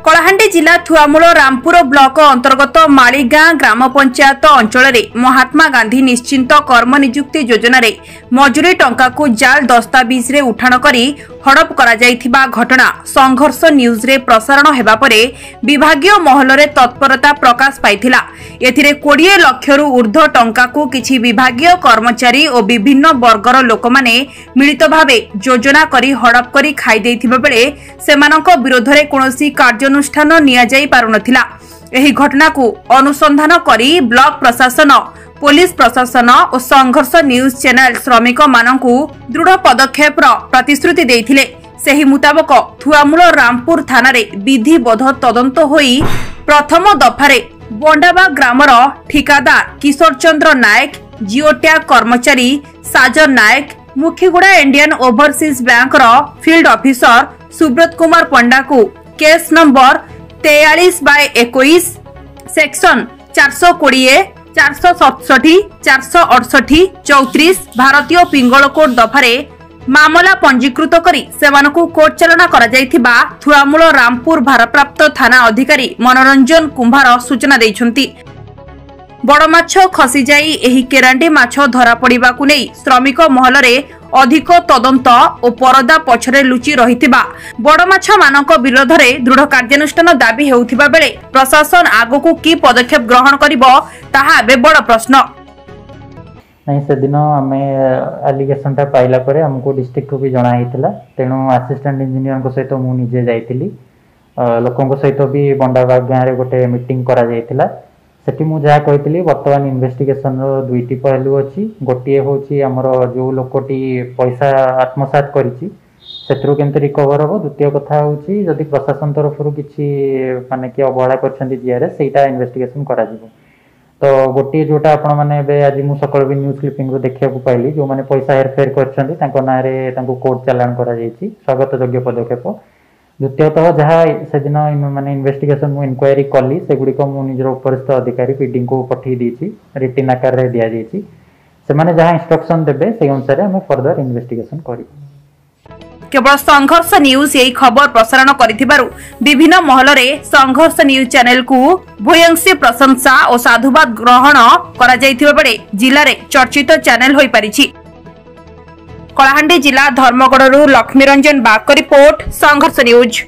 कलाहांडी जिला थुआमूल रामपुर ब्लॉक अंतर्गत मालीगां ग्राम पंचायत अंचल महात्मा गांधी निश्चिंत कर्म नियुक्ति योजना रे मजूरी टंका को जाल दस्तावेज रे उठाण करी हड़प करा जायथिबा घटना संघर्ष न्यूज रे प्रसारण हेबा परे विभागीय महल रे तत्परता प्रकाश पाइथिला। एथिरे 20 लाख रु ऊर्ध्व टंका को किछि विभागीय कर्मचारी और विभिन्न वर्गर लोक माने मिलित भावे योजना करी हड़प करी खाई देथिबा बेले सेमानक विरोध रे कोनोसी कार्यानुष्ठान निया जाई पारुनथिला। एही घटना को अनुसंधान करी ब्लॉक प्रशासन पुलिस प्रशासन और संघर्ष न्यूज चैनल श्रमिक मानकु दृढ़ पदक्षेप प्रतिश्रुति देइथिले। सेही मुताबक थुआमूल रामपुर थाना रे विधिबद्ध तदंत होई प्रथम दफारे बंडाबा ग्रामर ठिकादार किशोर चंद्र नायक, जिओ टैग कर्मचारी Sajan Nayak, Mukhiguda Indian overseas bank field officer Subrat Kumar Panda को केस नंबर 43/21 सेक्शन 420, 467, 468, 34 भारतीय पिंगल कोड दफारे मामला पंजीकृत करी सेमानकु कोर्ट चालना करा जायथिबा थुआमूल रामपुर भारप्राप्त थाना अधिकारी मनोरंजन कुंभार सूचना दैछंती। बड़ माछ खसी जाई एही केरांडी माछ धरा पड़िबाकु नै श्रमिक महल रे अधिक तदंत और परदा पछरे लुचि रहिथिबा बड़ माछ मानक विरोध रे दृढ़ कार्यानुष्ठान दाबी हेउथिबा बेले प्रशासन आगोकु की पदक्षेप ग्रहण करिवो ताहा बे बड़ प्रश्न। नहीं से दिन आम एलिगेशन टा पाइला परे हमको डिस्ट्रिक्ट को भी जणा हितला। तेणु असिस्टेंट इंजीनियर को सहित मु निजे जाइतिली, लोकों को सहित भी बंडाबाग गाँव रे गोटे मीटिंग करा जाइतिला। सेठी मु जहाँ कही बर्तमान इन्वेस्टिगेशन दुईटी पहलू अच्छी। गोटे हूँ आमर जो लोकटी पैसा आत्मसात करिछि सेथरु केमते रिकवर हो। द्वितीय कथा हूँ जदि प्रशासन तरफ किसी माने कि अवहेला करछन्ती जीआर सेटा इन्वेस्टिगेशन करा जिवो। तो गोटे जोटा आपण मैंने आज मुझे सकाल भी न्यूज क्लिपिंग देखा पाइली जो मैंने पैसा हेरफेर कर ना कोर्ट चालाण कर स्वागत योग्य पदक्षेप। द्वितीयतः जहाँ से दिन माने इन्वेस्टिगेशन इनक्वारी कली सेगुड़िक मुझे उपरिस्थ अधिकारी पीडी को पठे देछि, रिटिन आकार रे दिया जाइछि। से माने जहाँ इंस्ट्रक्शन देबे से अनुसार हम फर्दर इन्वेस्टिगेशन करिबो। केवल संघर्ष न्यूज यही खबर प्रसारण करिथिबारु विभिन्न महल रे संघर्ष न्यूज चैनल को भूयंशी प्रशंसा और साधुवाद ग्रहण करा जायथिबा बेले जिल्ला रे चर्चित चैनल होई परिछि। कलाहांडी जिला धर्मगढ़ लक्ष्मीरंजन बाग रिपोर्ट संघर्ष न्यूज।